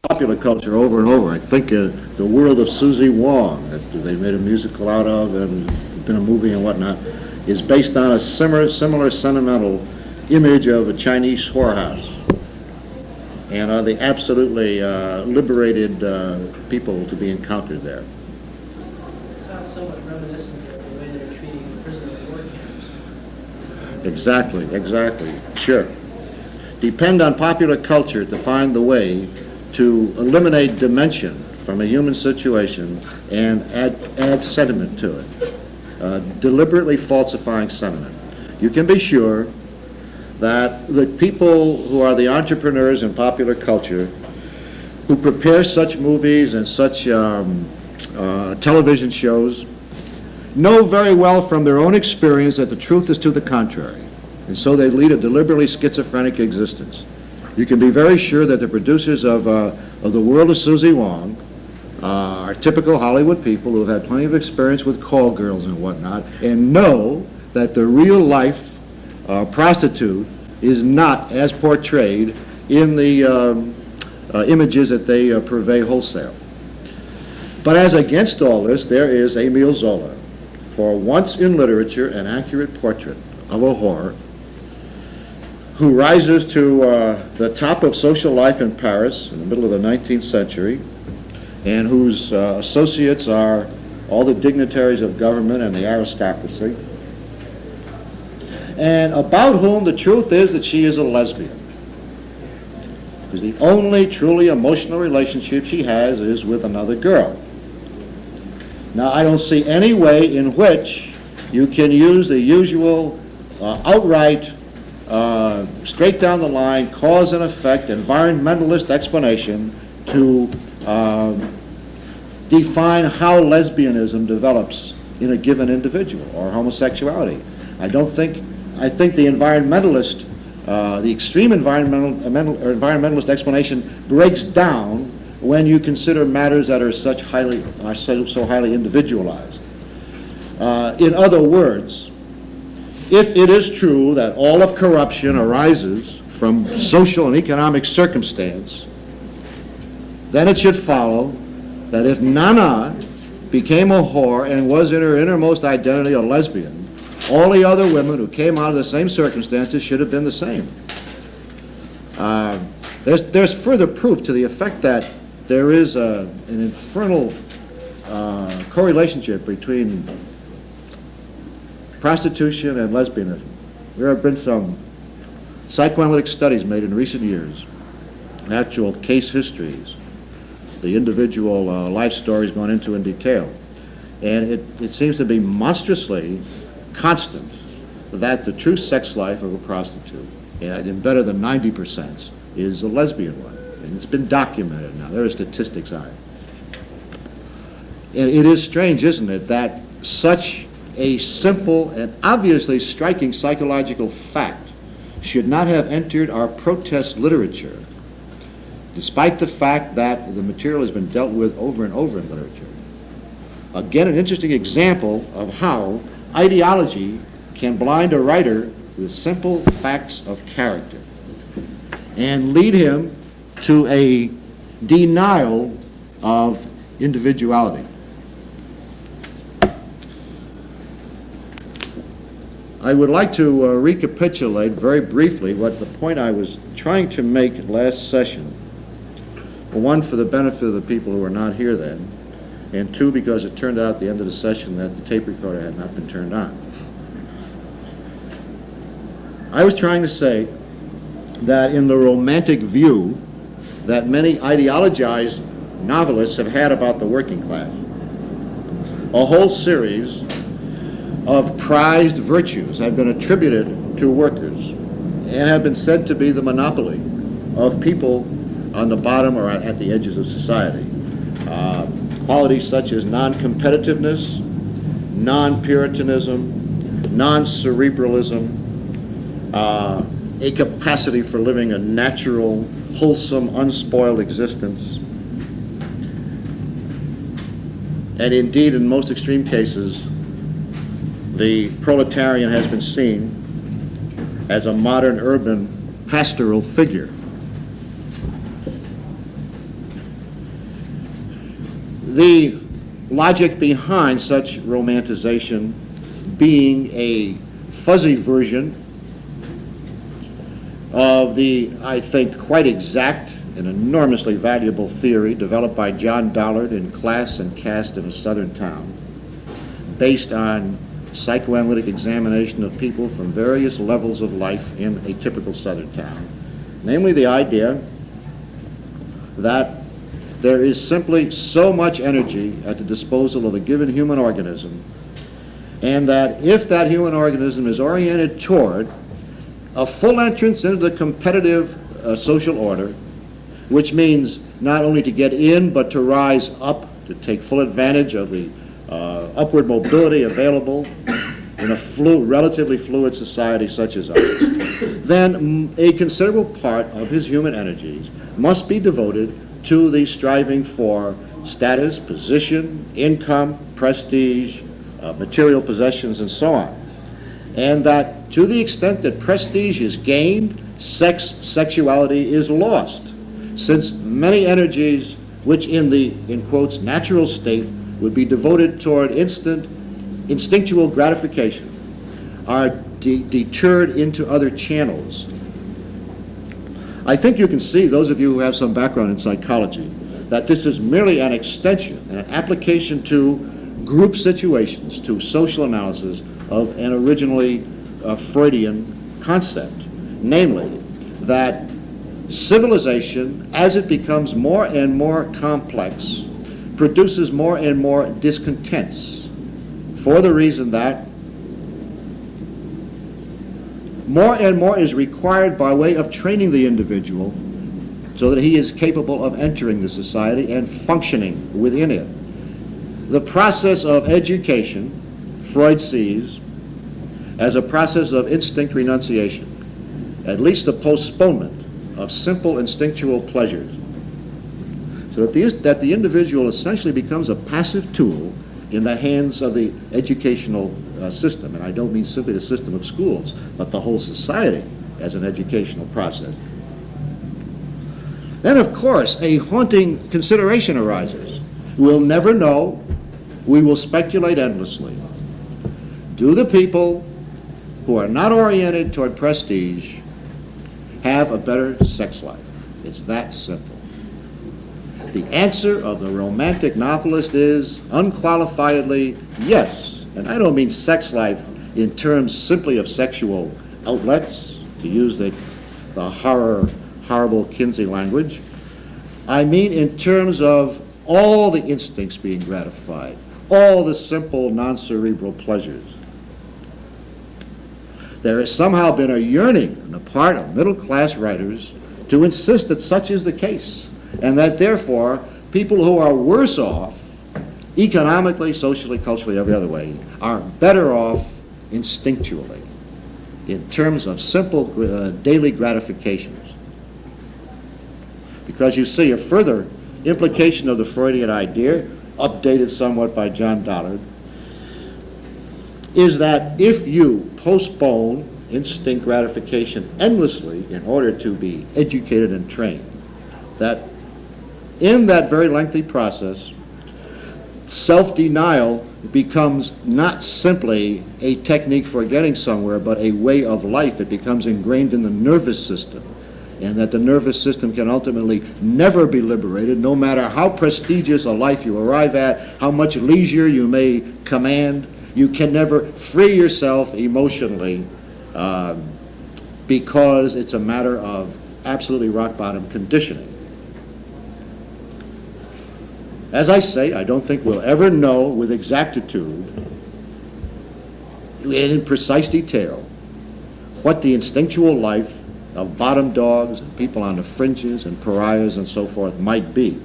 popular culture over and over. I think The World of Susie Wong, that they made a musical out of and been a movie and whatnot, is based on a similar sentimental image of a Chinese whorehouse. And are the absolutely liberated people to be encountered there. It sounds somewhat reminiscent of the way they were treating prisoners of war camps. Exactly, sure. Depend on popular culture to find the way to eliminate dimension from a human situation and add sentiment to it, deliberately falsifying sentiment. You can be sure that the people who are the entrepreneurs in popular culture, who prepare such movies and such television shows, know very well from their own experience that the truth is to the contrary, and so they lead a deliberately schizophrenic existence. You can be very sure that the producers of The World of Susie Wong are typical Hollywood people who have had plenty of experience with call girls and whatnot, and know that the real life prostitute is not as portrayed in the images that they purvey wholesale. But as against all this, there is Émile Zola, for once in literature an accurate portrait of a whore who rises to the top of social life in Paris in the middle of the 19th century, and whose associates are all the dignitaries of government and the aristocracy, and about whom the truth is that she is a lesbian. Because the only truly emotional relationship she has is with another girl. Now, I don't see any way in which you can use the usual outright, straight down the line, cause and effect, environmentalist explanation to define how lesbianism develops in a given individual, or homosexuality. I think the environmentalist, the extreme environmentalist explanation breaks down when you consider matters that are so highly individualized. In other words, if it is true that all of corruption arises from social and economic circumstance, then it should follow that if Nana became a whore and was in her innermost identity a lesbian, all the other women who came out of the same circumstances should have been the same. There's further proof to the effect that there is an infernal correlationship between prostitution and lesbianism. There have been some psychoanalytic studies made in recent years, actual case histories, the individual life stories gone into in detail. And it seems to be monstrously constant that the true sex life of a prostitute, and in better than 90%, is a lesbian one. And it's been documented now. There are statistics on it. And it is strange, isn't it, that such a simple and obviously striking psychological fact should not have entered our protest literature, despite the fact that the material has been dealt with over and over in literature. Again, an interesting example of how ideology can blind a writer to the simple facts of character and lead him to a denial of individuality. I would like to recapitulate very briefly what the point I was trying to make last session. One, for the benefit of the people who were not here then, and two, because it turned out at the end of the session that the tape recorder had not been turned on. I was trying to say that in the romantic view that many ideologized novelists have had about the working class, a whole series of prized virtues have been attributed to workers and have been said to be the monopoly of people on the bottom or at the edges of society. Qualities such as non-competitiveness, non-puritanism, non-cerebralism, a capacity for living a natural, wholesome, unspoiled existence. And indeed, in most extreme cases, the proletarian has been seen as a modern urban pastoral figure. The logic behind such romanticization being a fuzzy version of the, I think, quite exact and enormously valuable theory developed by John Dollard in Class and Caste in a Southern Town, based on psychoanalytic examination of people from various levels of life in a typical Southern town. Namely, the idea that there is simply so much energy at the disposal of a given human organism, and that if that human organism is oriented toward a full entrance into the competitive social order, which means not only to get in, but to rise up, to take full advantage of the upward mobility available in a relatively fluid society such as ours, then a considerable part of his human energies must be devoted to the striving for status, position, income, prestige, material possessions, and so on. And that to the extent that prestige is gained, sexuality is lost, since many energies which in the, in quotes, natural state would be devoted toward instinctual gratification are deterred into other channels. I think you can see, those of you who have some background in psychology, that this is merely an extension and an application to group situations, to social analysis of an originally Freudian concept, namely that civilization, as it becomes more and more complex, produces more and more discontents, for the reason that more and more is required by way of training the individual so that he is capable of entering the society and functioning within it. The process of education, Freud sees as a process of instinct renunciation, at least the postponement of simple instinctual pleasures, so that the individual essentially becomes a passive tool in the hands of the educational system. And I don't mean simply the system of schools, but the whole society as an educational process. Then, of course, a haunting consideration arises. We'll never know. We will speculate endlessly. Do the people who are not oriented toward prestige have a better sex life? It's that simple. The answer of the romantic novelist is unqualifiedly yes. And I don't mean sex life in terms simply of sexual outlets, to use the horrible Kinsey language. I mean in terms of all the instincts being gratified, all the simple non-cerebral pleasures. There has somehow been a yearning on the part of middle-class writers to insist that such is the case, and that therefore people who are worse off economically, socially, culturally, every other way, are better off instinctually in terms of simple daily gratifications. Because you see, a further implication of the Freudian idea, updated somewhat by John Dollard, is that if you postpone instinct gratification endlessly in order to be educated and trained, that in that very lengthy process, self-denial becomes not simply a technique for getting somewhere, but a way of life. It becomes ingrained in the nervous system, and that the nervous system can ultimately never be liberated, no matter how prestigious a life you arrive at, how much leisure you may command. You can never free yourself emotionally because it's a matter of absolutely rock-bottom conditioning. As I say, I don't think we'll ever know with exactitude, in precise detail, what the instinctual life of bottom dogs and people on the fringes and pariahs and so forth might be.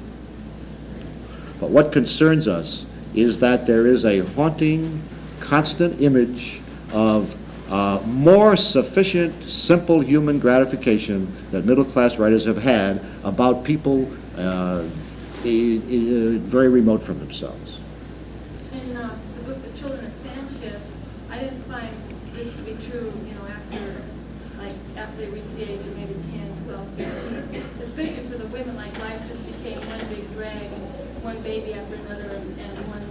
But what concerns us is that there is a haunting, constant image of more sufficient, simple human gratification that middle-class writers have had about people very remote from themselves. In the book, The Children of Samship, I didn't find this to be true, after they reached the age of maybe 10, 12, 15. Especially for the women, life just became one big drag. one baby after another and one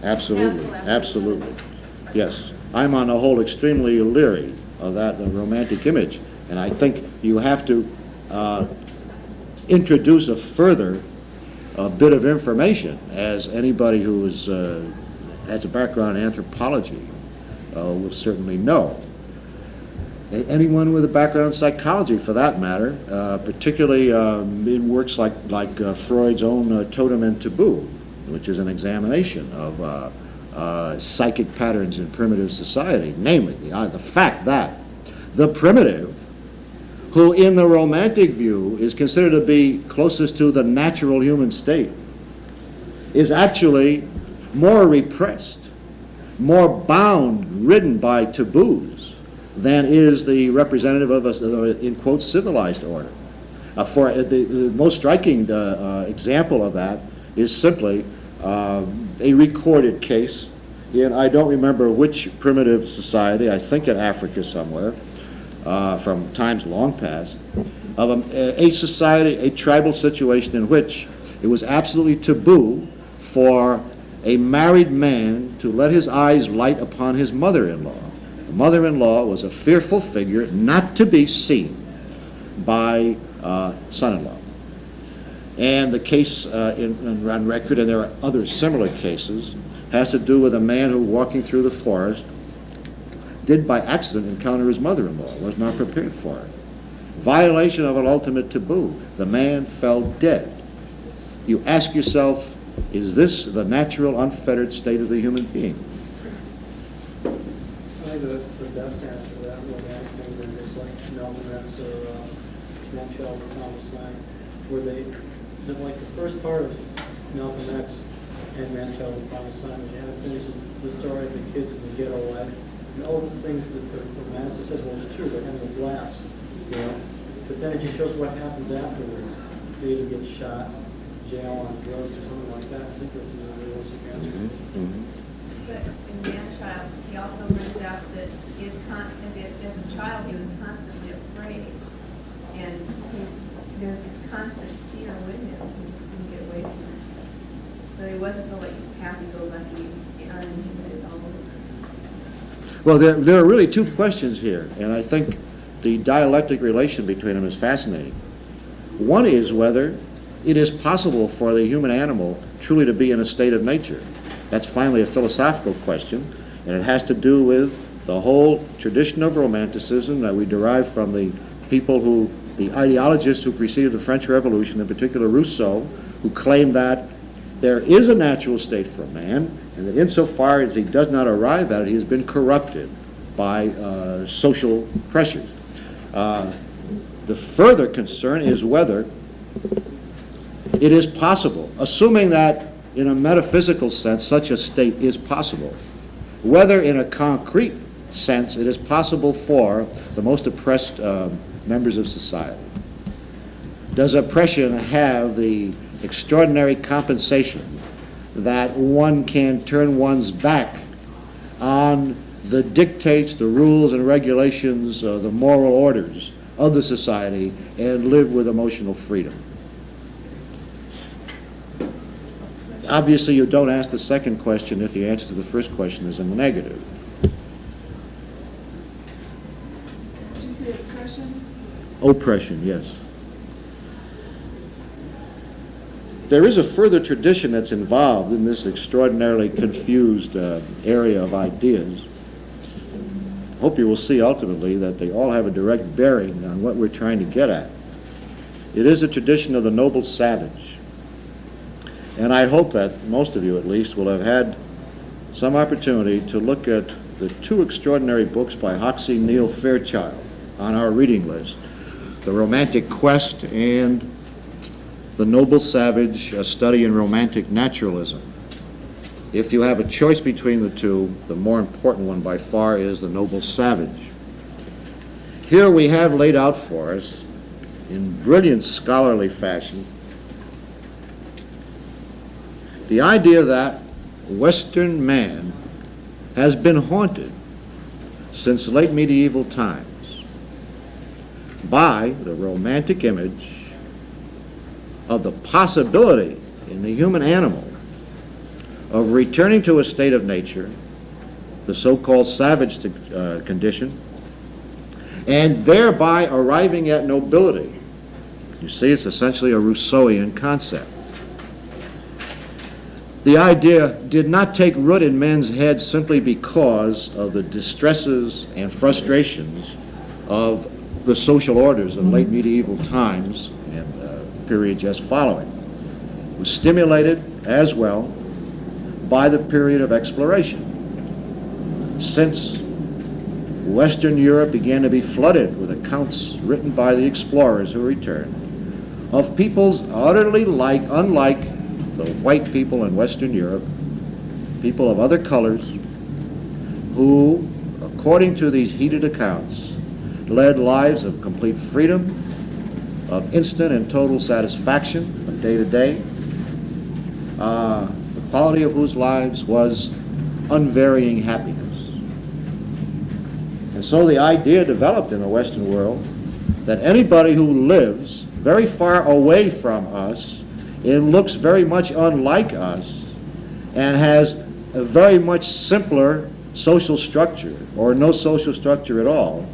Absolutely, castle after absolutely. another. Yes. I'm on the whole extremely leery of that romantic image, and I think you have to introduce a further bit of information, as anybody who has a background in anthropology will certainly know. Anyone with a background in psychology, for that matter, particularly in works like Freud's own Totem and Taboo, which is an examination of psychic patterns in primitive society, namely the fact that the primitive, who in the romantic view is considered to be closest to the natural human state, is actually more repressed, more bound, ridden by taboos, than is the representative of a, in quotes, civilized order. For the most striking example of that is simply a recorded case in, I don't remember which primitive society, I think in Africa somewhere, from times long past, of a society, a tribal situation in which it was absolutely taboo for a married man to let his eyes light upon his mother-in-law. The mother-in-law was a fearful figure not to be seen by son-in-law. And the case on record, and there are other similar cases, has to do with a man who, walking through the forest, did by accident encounter his mother-in-law, was not prepared for it. Violation of an ultimate taboo. The man fell dead. You ask yourself, is this the natural, unfettered state of the human being? I think the best answer to that romantic thing is like Malcolm X or Man Child or Thomas Lang, where like the first part of Malcolm X and Man Child and Thomas Lang, when you have it finishes the story of the kids in the ghetto life, and all these things that the master says, well, it's true, they're having a blast, you know. But then it just shows what happens afterwards. They either get shot, jail on drugs or something like that. I think that's a realistic answer. But in Man-Child, he also learned out that as a child, he was constantly afraid. And there's this constant fear with him. He just couldn't get away from it. So he wasn't the like happy-go-lucky, uninhibited all over. Well, there are really two questions here, and I think the dialectic relation between them is fascinating. One is whether it is possible for the human animal truly to be in a state of nature. That's finally a philosophical question, and it has to do with the whole tradition of romanticism that we derive from the people who, the ideologists who preceded the French Revolution, in particular Rousseau, who claimed that there is a natural state for man, and that insofar as he does not arrive at it, he has been corrupted by social pressures. The further concern is whether it is possible, assuming that in a metaphysical sense such a state is possible, whether in a concrete sense it is possible for the most oppressed members of society. Does oppression have the extraordinary compensation that one can turn one's back on the dictates, the rules and regulations, the moral orders of the society, and live with emotional freedom? Obviously, you don't ask the second question if the answer to the first question is in the negative. Did you say oppression? Oppression, yes. There is a further tradition that's involved in this extraordinarily confused area of ideas. I hope you will see ultimately that they all have a direct bearing on what we're trying to get at. It is a tradition of the noble savage. And I hope that most of you, at least, will have had some opportunity to look at the two extraordinary books by Hoxie Neal Fairchild on our reading list, The Romantic Quest and The Noble Savage, A Study in Romantic Naturalism. If you have a choice between the two, the more important one by far is The Noble Savage. Here we have laid out for us, in brilliant scholarly fashion, the idea that Western man has been haunted since late medieval times by the romantic image of the possibility in the human animal of returning to a state of nature, the so-called savage condition, and thereby arriving at nobility. You see, it's essentially a Rousseauian concept. The idea did not take root in men's heads simply because of the distresses and frustrations of the social orders of late medieval times and period just following. It was stimulated as well by the period of exploration. Since Western Europe began to be flooded with accounts written by the explorers who returned of peoples utterly unlike the white people in Western Europe, people of other colors, who, according to these heated accounts, led lives of complete freedom, of instant and total satisfaction from day to day, the quality of whose lives was unvarying happiness. And so the idea developed in the Western world that anybody who lives very far away from us and looks very much unlike us and has a very much simpler social structure or no social structure at all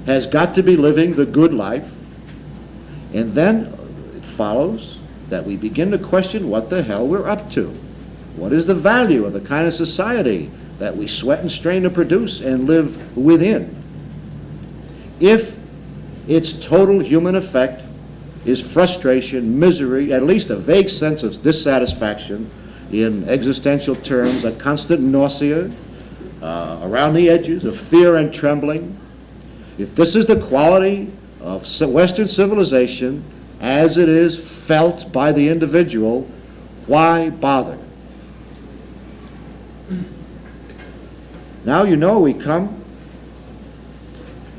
has got to be living the good life. And then it follows that we begin to question what the hell we're up to. What is the value of the kind of society that we sweat and strain to produce and live within? If its total human effect is frustration, misery, at least a vague sense of dissatisfaction, in existential terms, a constant nausea around the edges, of fear and trembling. If this is the quality of Western civilization as it is felt by the individual, why bother? Now you know we come,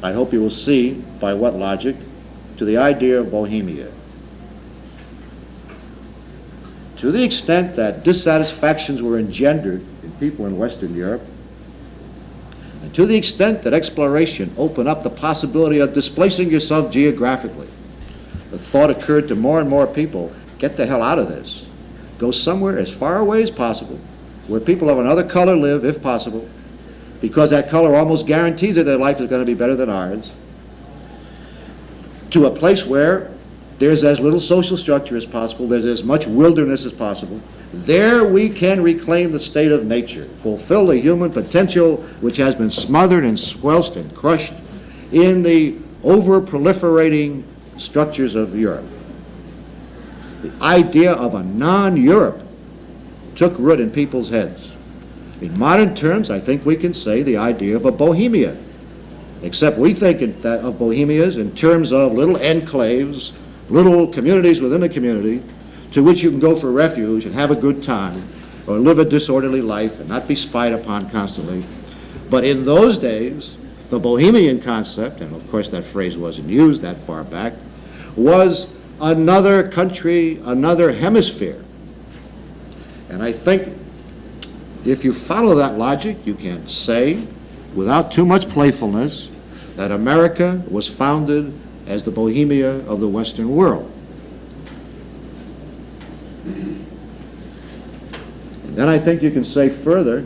I hope you will see by what logic, to the idea of Bohemia. To the extent that dissatisfactions were engendered in people in Western Europe, and to the extent that exploration opened up the possibility of displacing yourself geographically, the thought occurred to more and more people, get the hell out of this. Go somewhere as far away as possible, where people of another color live, if possible, because that color almost guarantees that their life is going to be better than ours, to a place where there's as little social structure as possible, there's as much wilderness as possible. There we can reclaim the state of nature, fulfill the human potential which has been smothered and squelched and crushed in the over-proliferating structures of Europe. The idea of a non-Europe took root in people's heads. In modern terms, I think we can say the idea of a Bohemia, except we think of Bohemias in terms of little enclaves, little communities within a community to which you can go for refuge and have a good time or live a disorderly life and not be spied upon constantly. But in those days, the Bohemian concept, and of course that phrase wasn't used that far back, was another country, another hemisphere. And I think if you follow that logic, you can say, without too much playfulness, that America was founded as the Bohemia of the Western world. And then I think you can say further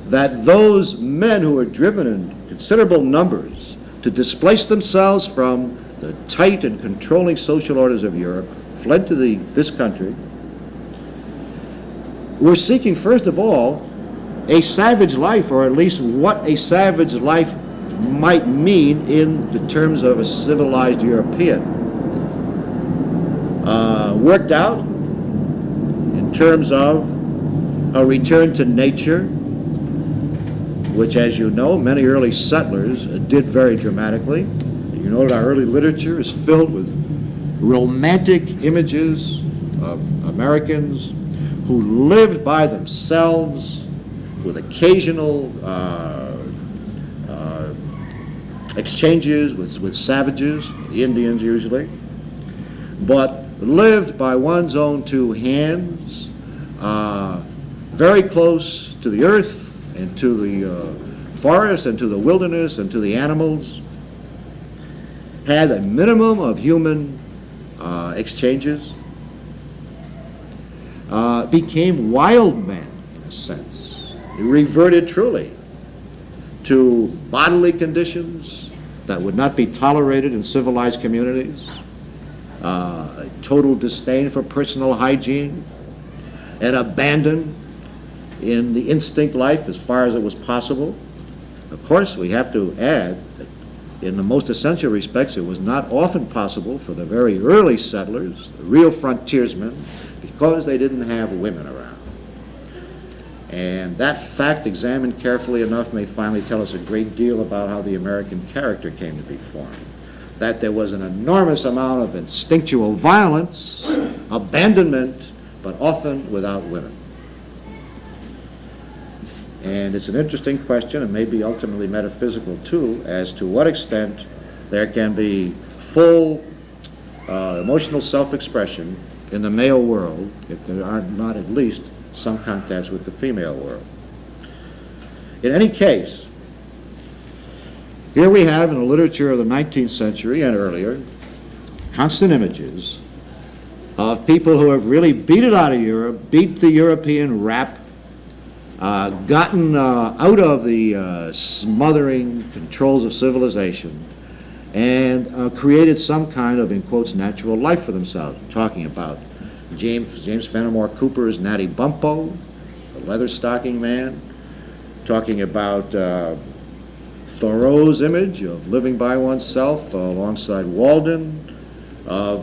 that those men who were driven in considerable numbers to displace themselves from the tight and controlling social orders of Europe, fled to this country, were seeking, first of all, a savage life, or at least what a savage life might mean in the terms of a civilized European. Worked out in terms of a return to nature, which, as you know, many early settlers did very dramatically. You know that our early literature is filled with romantic images of Americans who lived by themselves with occasional exchanges with savages, the Indians usually, but lived by one's own two hands, very close to the earth and to the forest and to the wilderness and to the animals, had a minimum of human exchanges, became wild men, in a sense. They reverted truly to bodily conditions that would not be tolerated in civilized communities, a total disdain for personal hygiene, and abandon in the instinct life as far as it was possible. Of course, we have to add that in the most essential respects, it was not often possible for the very early settlers, the real frontiersmen, because they didn't have women around. And that fact, examined carefully enough, may finally tell us a great deal about how the American character came to be formed. That there was an enormous amount of instinctual violence, abandonment, but often without women. And it's an interesting question, and maybe ultimately metaphysical too, as to what extent there can be full emotional self-expression in the male world if there are not at least some contacts with the female world. In any case, here we have in the literature of the 19th century and earlier constant images of people who have really beat it out of Europe, beat the European rap, gotten out of the smothering controls of civilization, and created some kind of, in quotes, natural life for themselves. I'm talking about James Fenimore Cooper's Natty Bumppo, the leather stocking man, talking about Thoreau's image of living by oneself alongside Walden, of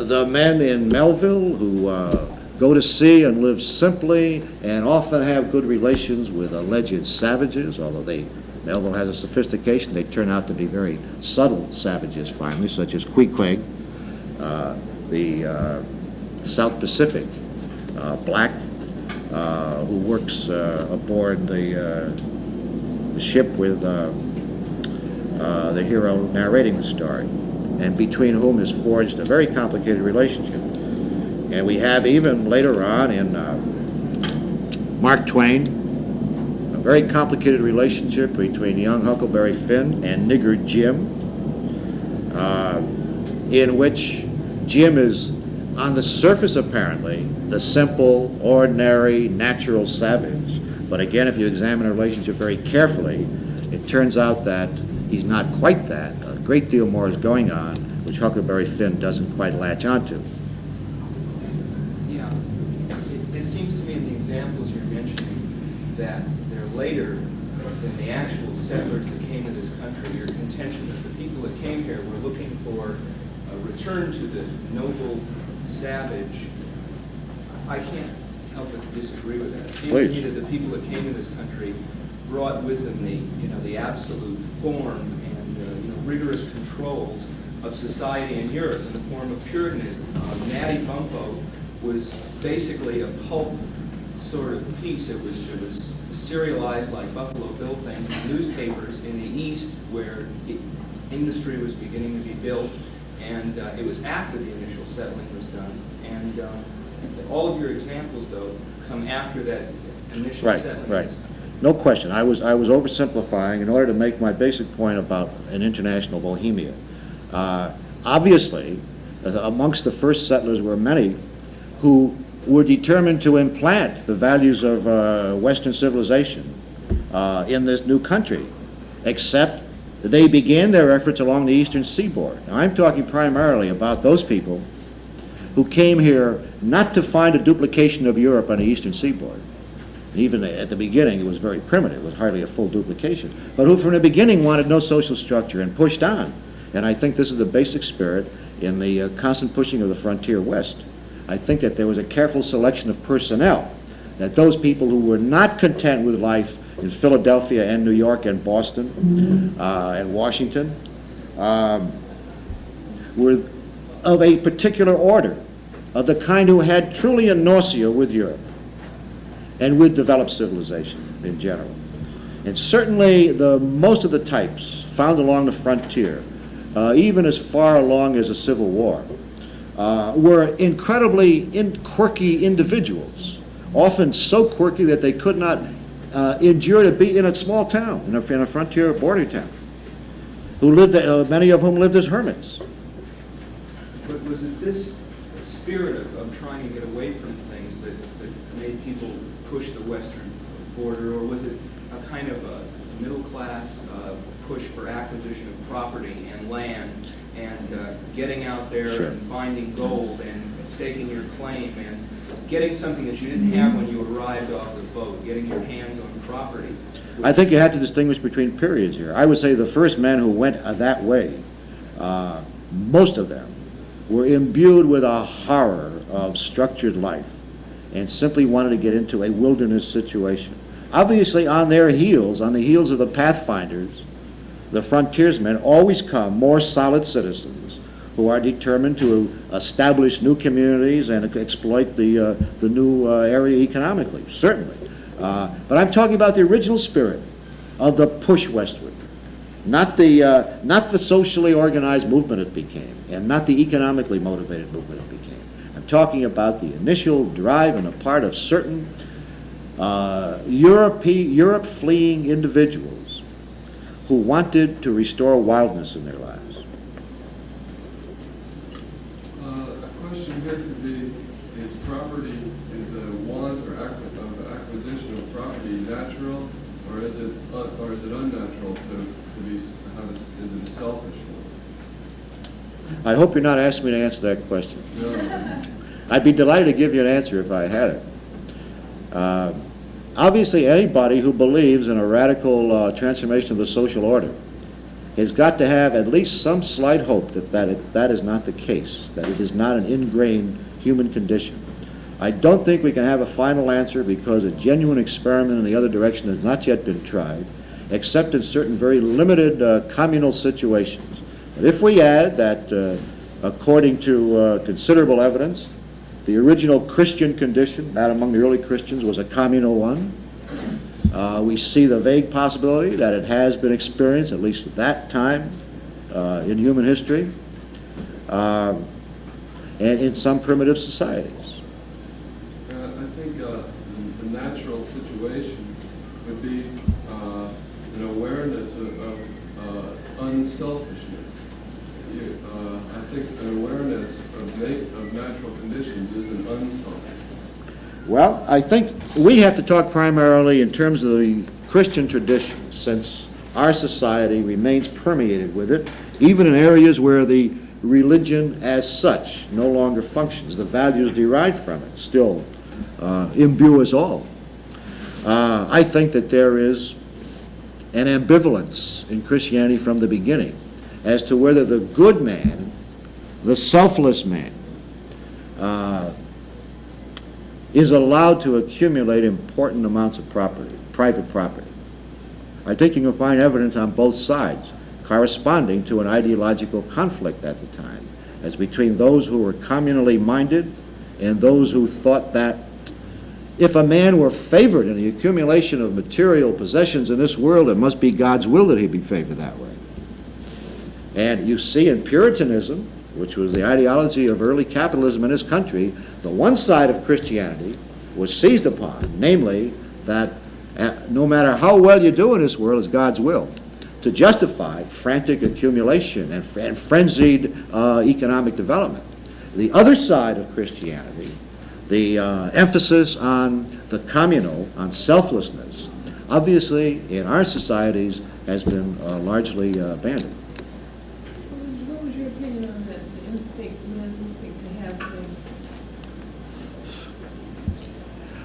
the men in Melville who go to sea and live simply and often have good relations with alleged savages, although Melville has a sophistication, they turn out to be very subtle savages finally, such as Queequeg, the South Pacific black who works aboard the ship with the hero narrating the story, and between whom is forged a very complicated relationship. And we have even later on in Mark Twain, a very complicated relationship between young Huckleberry Finn and Nigger Jim, in which Jim is, on the surface apparently, the simple, ordinary, natural savage. But again, if you examine the relationship very carefully, it turns out that he's not quite that. A great deal more is going on, which Huckleberry Finn doesn't quite latch onto. It seems to me in the examples you're mentioning that they're later than the actual settlers that came to this country. Your contention that the people that came here were looking for a return to the noble savage, I can't help but disagree with that. It seems to me that the people that came to this country brought with them the absolute form and rigorous controls of society in Europe in the form of Puritanism. Natty Bumppo was basically a pulp sort of piece. It was serialized like Buffalo Bill things in newspapers in the East where industry was beginning to be built, and it was after the initial settling was done. And all of your examples, though, come after that initial settling. Right. No question. I was oversimplifying in order to make my basic point about an international Bohemia. Obviously, amongst the first settlers were many who were determined to implant the values of Western civilization in this new country, except they began their efforts along the eastern seaboard. Now, I'm talking primarily about those people who came here not to find a duplication of Europe on the eastern seaboard. Even at the beginning, it was very primitive. It was hardly a full duplication. But who from the beginning wanted no social structure and pushed on. And I think this is the basic spirit in the constant pushing of the frontier west. I think that there was a careful selection of personnel, that those people who were not content with life in Philadelphia and New York and Boston and Washington were of a particular order, of the kind who had truly a nausea with Europe and with developed civilization in general. And certainly most of the types found along the frontier, even as far along as the Civil War, were incredibly quirky individuals, often so quirky that they could not endure to be in a small town, in a frontier border town, who lived, many of whom lived as hermits. But was it this spirit of trying to get away from things that made people push the western border, or was it a kind of a middle-class push for acquisition of property and land and getting out there Sure. and finding gold and staking your claim and getting something that you didn't have when you arrived off the boat, getting your hands on property? I think you have to distinguish between periods here. I would say the first men who went that way, most of them, were imbued with a horror of structured life and simply wanted to get into a wilderness situation. Obviously, on their heels, on the heels of the pathfinders, the frontiersmen always come more solid citizens who are determined to establish new communities and exploit the new area economically, certainly. But I'm talking about the original spirit of the push westward, not the socially organized movement it became, and not the economically motivated movement it became. I'm talking about the initial drive on the part of certain Europe fleeing individuals who wanted to restore wildness in their lives. A question here could be, is the want or acquisition of property natural, or is it unnatural to be, is it a selfish one? I hope you're not asking me to answer that question. No. I'd be delighted to give you an answer if I had it. Obviously, anybody who believes in a radical transformation of the social order has got to have at least some slight hope that is not the case, that it is not an ingrained human condition. I don't think we can have a final answer because a genuine experiment in the other direction has not yet been tried, except in certain very limited communal situations. But if we add that, according to considerable evidence, the original Christian condition, not among the early Christians, was a communal one. We see the vague possibility that it has been experienced, at least at that time in human history, and in some primitive societies. I think the natural situation would be an awareness of unselfishness. I think an awareness of natural conditions is an unselfish. Well, I think we have to talk primarily in terms of the Christian tradition, since our society remains permeated with it, even in areas where the religion as such no longer functions. The values derived from it still imbue us all. I think that there is an ambivalence in Christianity from the beginning as to whether the good man, the selfless man, is allowed to accumulate important amounts of property, private property. I think you can find evidence on both sides corresponding to an ideological conflict at the time, as between those who were communally minded and those who thought that if a man were favored in the accumulation of material possessions in this world, it must be God's will that he be favored that way. And you see in Puritanism, which was the ideology of early capitalism in this country, the one side of Christianity was seized upon, namely that no matter how well you do in this world is God's will, to justify frantic accumulation and frenzied economic development. The other side of Christianity, the emphasis on the communal, on selflessness, obviously in our societies has been largely abandoned. What was your opinion on that, the instinct, man's instinct to have things?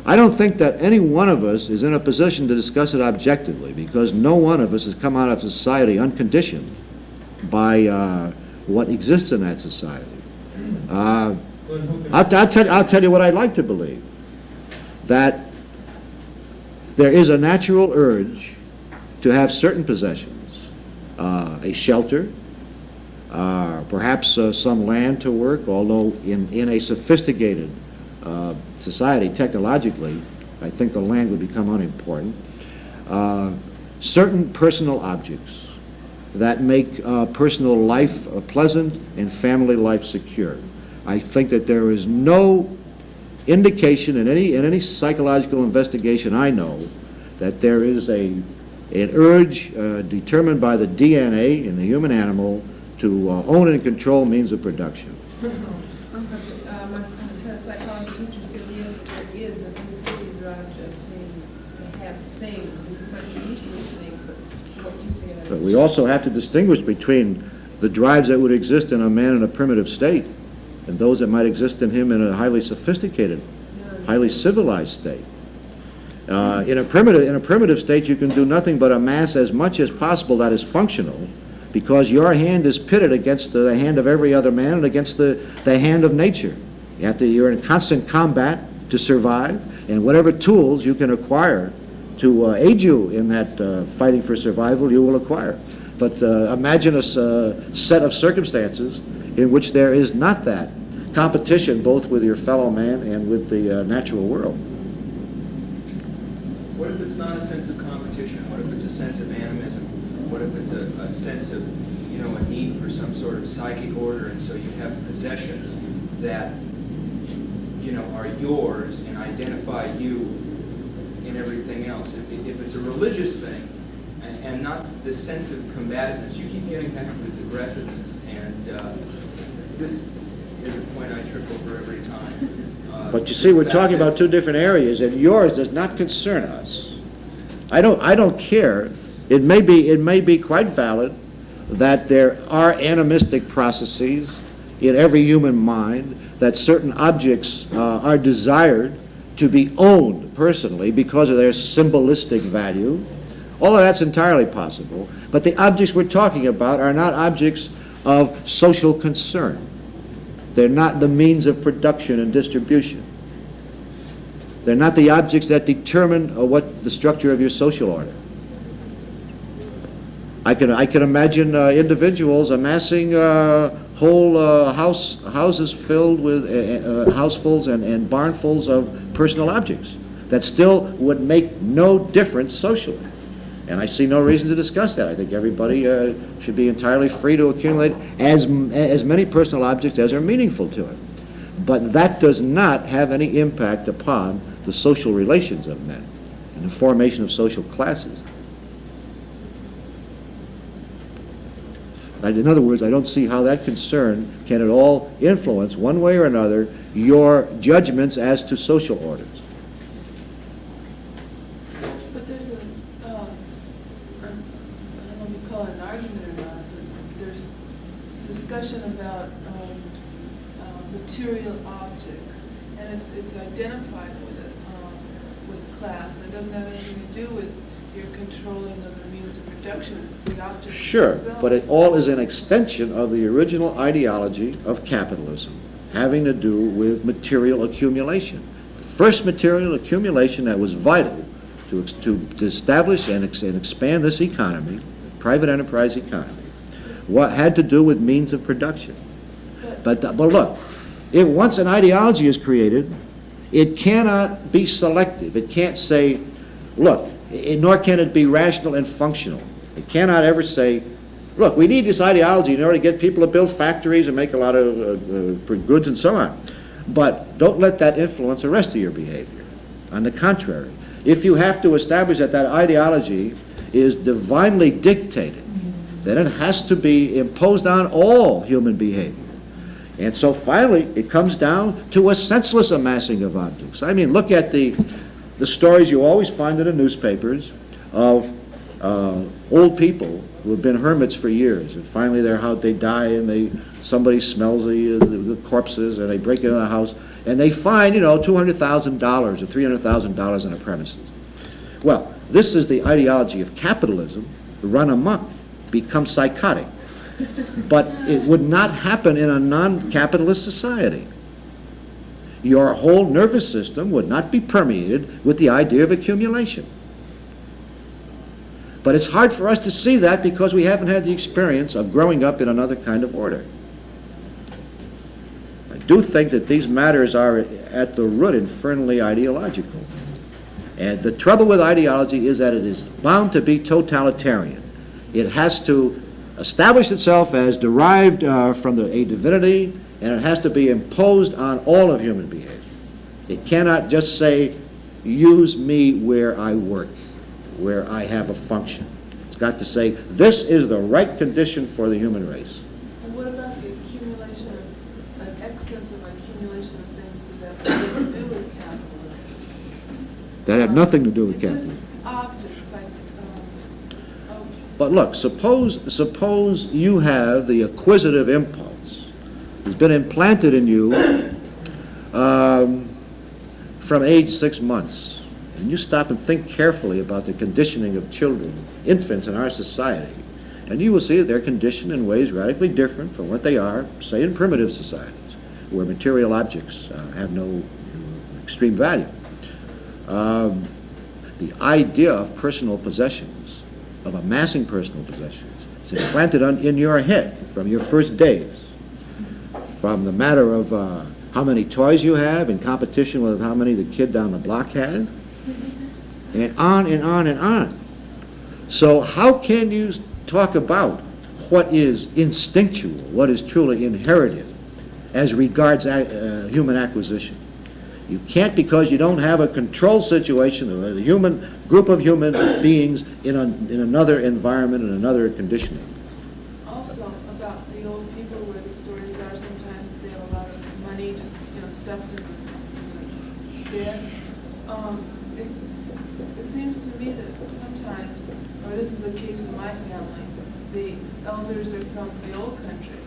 I don't think that any one of us is in a position to discuss it objectively, because no one of us has come out of society unconditioned by what exists in that society. I'll tell you what I'd like to believe, that there is a natural urge to have certain possessions, a shelter, perhaps some land to work, although in a sophisticated society, technologically, I think the land would become unimportant. Certain personal objects that make personal life pleasant and family life secure. I think that there is no indication in any psychological investigation I know that there is an urge determined by the DNA in the human animal to own and control means of production. My we also have to distinguish between the drives that would exist in a man in a primitive state and those that might exist in him in a highly sophisticated, highly civilized state. In a primitive state, you can do nothing but amass as much as possible that is functional, because your hand is pitted against the hand of every other man and against the hand of nature. You're in constant combat to survive, and whatever tools you can acquire to aid you in that fighting for survival, you will acquire. But imagine a set of circumstances in which there is not that competition both with your fellow man and with the natural world. What if it's not a sense of competition? What if it's a sense of animism? What if it's a sense of, a need for some sort of psychic order, and so you have possessions that, are yours and identify you in everything else? If it's a religious thing, and not this sense of combativeness, you keep getting back to this aggressiveness, and this is the point I trip over every time. But you see, we're talking about two different areas, and yours does not concern us. I don't care. It may be quite valid that there are animistic processes in every human mind, that certain objects are desired to be owned personally because of their symbolistic value. All of that's entirely possible, but the objects we're talking about are not objects of social concern. They're not the means of production and distribution. They're not the objects that determine what the structure of your social order. I can imagine individuals amassing whole houses filled with housefuls and barnfuls of personal objects that still would make no difference socially. And I see no reason to discuss that. I think everybody should be entirely free to accumulate as many personal objects as are meaningful to it. But that does not have any impact upon the social relations of men and the formation of social classes. In other words, I don't see how that concern can at all influence, one way or another, your judgments as to social orders. But there's I don't know if you call it an argument or not, but there's discussion about material objects, and it's identified with class. It doesn't have anything to do with your controlling of the means of production. It's the objects Sure, themselves. but it all is an extension of the original ideology of capitalism, having to do with material accumulation. The first material accumulation that was vital to establish and expand this economy, private enterprise economy, what had to do with means of production. But look, if once an ideology is created, it cannot be selective. It can't say, look, nor can it be rational and functional. It cannot ever say, look, we need this ideology in order to get people to build factories and make a lot of goods and so on. But don't let that influence the rest of your behavior. On the contrary, if you have to establish that that ideology is divinely dictated, then it has to be imposed on all human behavior. And so finally, it comes down to a senseless amassing of objects. I mean, look at the stories you always find in the newspapers of old people who have been hermits for years, and finally they die, and somebody smells the corpses, and they break into the house, and they find $200,000 or $300,000 in a premises. Well, this is the ideology of capitalism run amok, become psychotic. But it would not happen in a non-capitalist society. Your whole nervous system would not be permeated with the idea of accumulation. But it's hard for us to see that because we haven't had the experience of growing up in another kind of order. I do think that these matters are at the root infernally ideological. And the trouble with ideology is that it is bound to be totalitarian. It has to establish itself as derived from a divinity, and it has to be imposed on all of human behavior. It cannot just say, use me where I work, where I have a function. It's got to say, this is the right condition for the human race. And what about the accumulation of, an excessive accumulation of things that have nothing to do with capitalism? That have nothing to do with It's capitalism. just objects, like, But look, suppose you have the acquisitive impulse has been implanted in you from age 6 months, and you stop and think carefully about the conditioning of children, infants in our society, and you will see that they're conditioned in ways radically different from what they are, say, in primitive societies, where material objects have no extreme value. The idea of personal possessions, of amassing personal possessions, is implanted in your head from your first days, from the matter of how many toys you have in competition with how many the kid down the block had, and on and on and on. So how can you talk about what is instinctual, what is truly inherited as regards human acquisition? You can't, because you don't have a control situation of a human group of human beings in another environment and another conditioning. Also, about the old people, where the stories are sometimes that they have a lot of money just, stuffed in the bed. It seems to me that sometimes, or this is the case in my family, the elders are from the old country,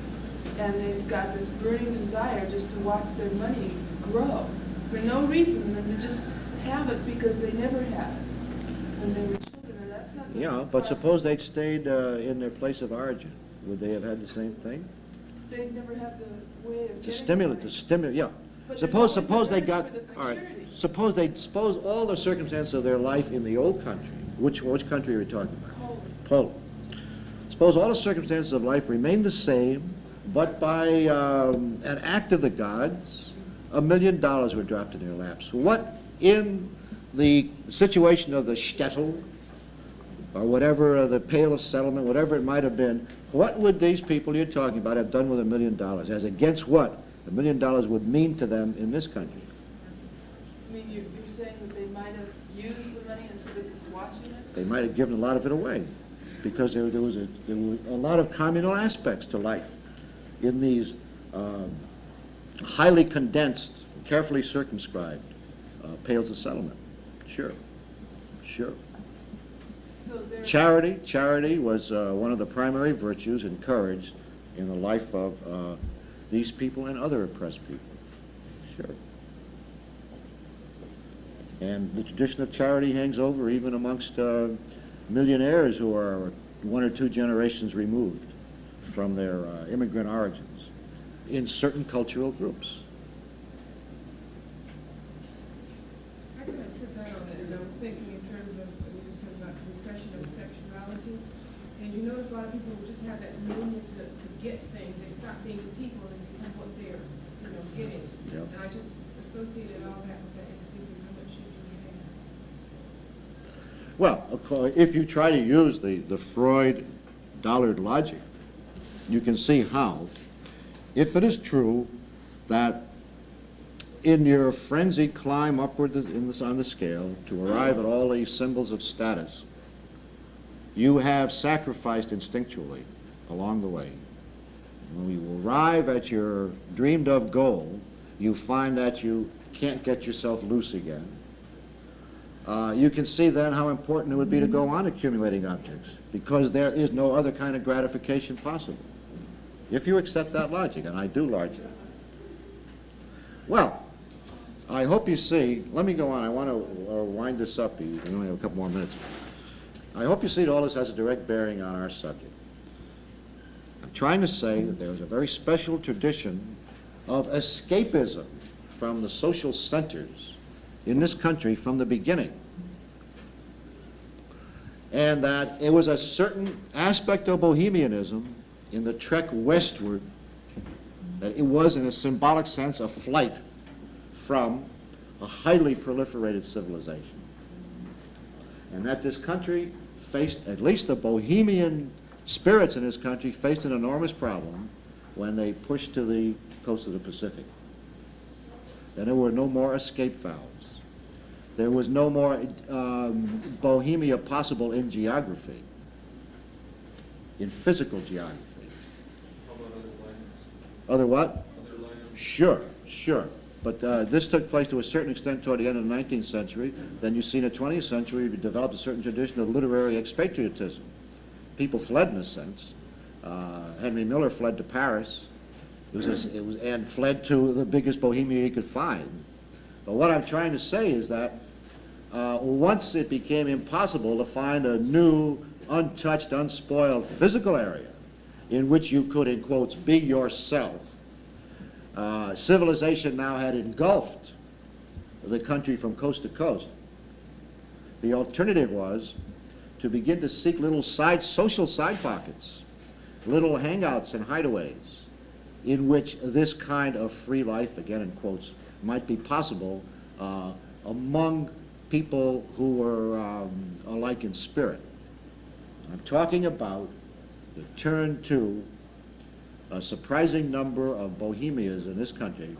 and they've got this burning desire just to watch their money grow for no reason than to just have it because they never had it when they were children, and that's not. Yeah, but suppose they'd stayed in their place of origin. Would they have had the same thing? They never had the way of To stimulate, yeah. But Suppose there's always they the got, urge for the all right, security. suppose all the circumstances of their life in the old country, which country are we talking about? Poland. Suppose all the circumstances of life remain the same, but by an act of the gods, $1 million were dropped in their laps. What, in the situation of the shtetl, or whatever, the Pale of Settlement, whatever it might have been, what would these people you're talking about have done with $1 million, as against what $1 million would mean to them in this country? I mean, you're saying that they might have used the money instead of just watching it? They might have given a lot of it away, because there were a lot of communal aspects to life in these highly condensed, carefully circumscribed Pales of Settlement. Sure. So there. Charity was one of the primary virtues encouraged in the life of these people and other oppressed people. Sure. And the tradition of charity hangs over even amongst millionaires who are 1 or 2 generations removed from their immigrant origins in certain cultural groups. I kind of put that on it, and I was thinking in terms of what you said about repression of sexuality. And you notice a lot of people who just have that mania to get things. They stop being people and become what they're, getting. Yep. And I just associated all that with that instinct of how much you can have. Well, if you try to use the Freud Dollard logic, you can see how, if it is true that in your frenzied climb upward on the scale to arrive at all these symbols of status, you have sacrificed instinctually along the way. When you arrive at your dreamed of goal, you find that you can't get yourself loose again. You can see then how important it would be to go on accumulating objects, because there is no other kind of gratification possible, if you accept that logic, and I do largely. Well, I hope you see, let me go on, I want to wind this up, we only have a couple more minutes. I hope you see that all this has a direct bearing on our subject. I'm trying to say that there is a very special tradition of escapism from the social centers in this country from the beginning. And that it was a certain aspect of bohemianism in the trek westward, that it was in a symbolic sense a flight from a highly proliferated civilization. And that this country faced, at least the bohemian spirits in this country faced an enormous problem when they pushed to the coast of the Pacific. Then there were no more escape valves. There was no more bohemia possible in geography, in physical geography. How about other lands? Other what? Other lands? Sure. But this took place to a certain extent toward the end of the 19th century. Then you see in the 20th century we developed a certain tradition of literary expatriatism. people fled in a sense. Henry Miller fled to Paris. And fled to the biggest Bohemia he could find. But what I'm trying to say is that once it became impossible to find a new, untouched, unspoiled physical area in which you could, in quotes, be yourself, civilization now had engulfed the country from coast to coast. The alternative was to begin to seek little social side pockets, little hangouts and hideaways, in which this kind of free life, again in quotes, might be possible among people who were alike in spirit. I'm talking about the turn to a surprising number of Bohemias in this country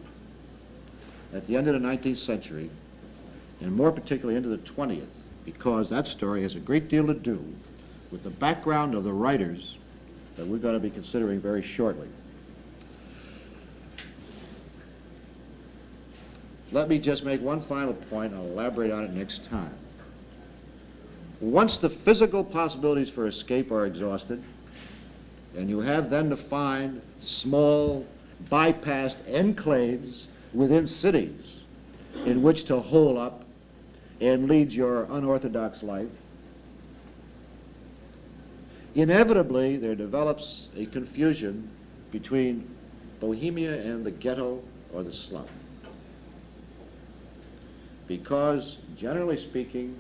at the end of the 19th century, and more particularly into the 20th, because that story has a great deal to do with the background of the writers that we're going to be considering very shortly. Let me just make one final point, and I'll elaborate on it next time. Once the physical possibilities for escape are exhausted, and you have then to find small, bypassed enclaves within cities in which to hole up and lead your unorthodox life, inevitably there develops a confusion between Bohemia and the ghetto or the slum. Because, generally speaking,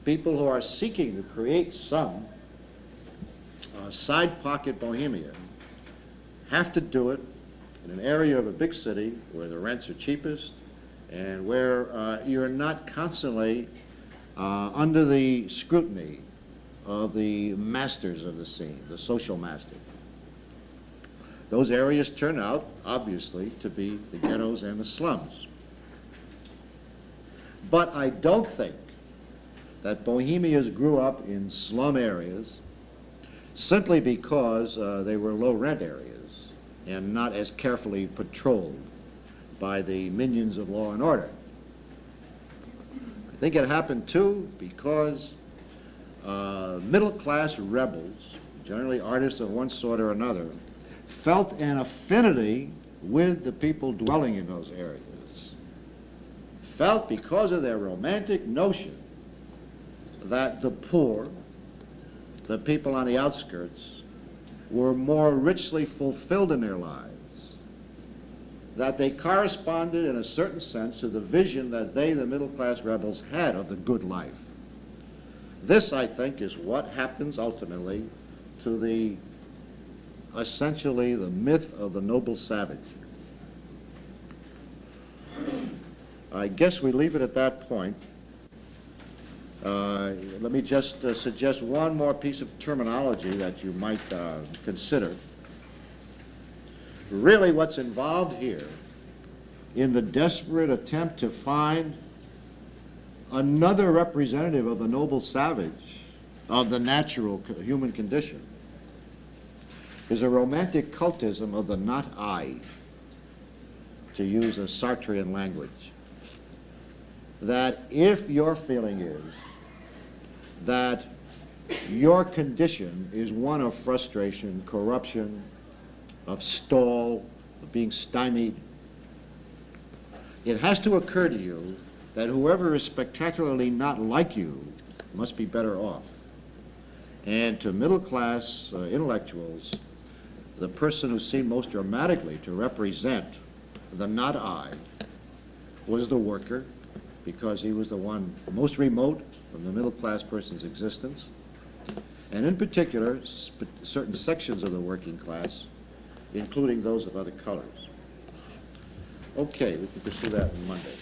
people who are seeking to create some side pocket Bohemia have to do it in an area of a big city where the rents are cheapest and where you're not constantly under the scrutiny of the masters of the scene, the social masters. Those areas turn out, obviously, to be the ghettos and the slums. But I don't think that Bohemians grew up in slum areas simply because they were low-rent areas and not as carefully patrolled by the minions of law and order. I think it happened, too, because middle-class rebels, generally artists of one sort or another, felt an affinity with the people dwelling in those areas. Felt, because of their romantic notion, that the poor, the people on the outskirts, were more richly fulfilled in their lives, that they corresponded in a certain sense to the vision that they, the middle-class rebels, had of the good life. This, I think, is what happens ultimately to the, essentially, the myth of the noble savage. I guess we leave it at that point. Let me just suggest one more piece of terminology that you might consider. Really what's involved here in the desperate attempt to find another representative of the noble savage, of the natural human condition, is a romantic cultism of the not I, to use a Sartrean language. That if your feeling is that your condition is one of frustration, corruption, of stall, of being stymied, it has to occur to you that whoever is spectacularly not like you must be better off. And to middle-class intellectuals, the person who seemed most dramatically to represent the not I was the worker, because he was the one most remote from the middle-class person's existence, and in particular, certain sections of the working class, including those of other colors. Okay, we can pursue that on Monday.